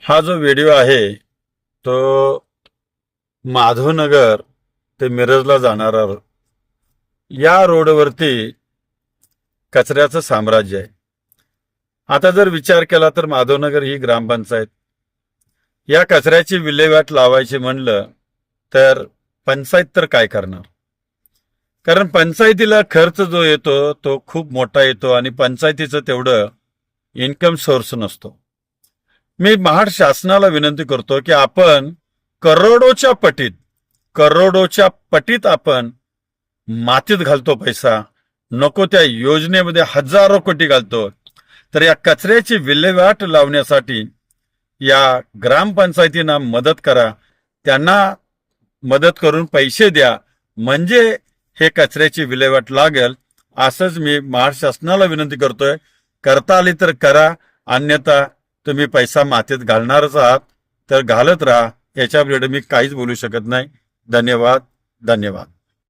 हा जो व्हिडिओ आहे तो माधवनगर ते मिरजला जाणारा या रोडवरती कचऱ्याचं साम्राज्य आहे. आता जर विचार केला तर माधवनगर ही ग्रामपंचायत या कचऱ्याची विल्हेवाट लावायची म्हणलं तर पंचायत तर काय करणार. कारण पंचायतीला खर्च जो येतो तो खूप मोठा येतो आणि पंचायतीचं तेवढं इन्कम सोर्स नसतो. मी महाराष्ट्र शासनाला विनंती करतो की आपण करोडोच्या पटीत आपण मातीत घालतो पैसा, नको त्या योजनेमध्ये हजारो कोटी घालतो. तर या कचऱ्याची विल्हेवाट लावण्यासाठी या ग्रामपंचायतींना मदत करा, त्यांना मदत करून पैसे द्या, म्हणजे हे कचऱ्याची विल्हेवाट लागेल. असंच मी महाराष्ट्र शासनाला विनंती करतोय. करता आली तर करा, अन्यथा तुम्ही पैसा मातीत घालणारच आहात तर घालत राहा. याच्यापुढे मी काहीच बोलू शकत नाही. धन्यवाद.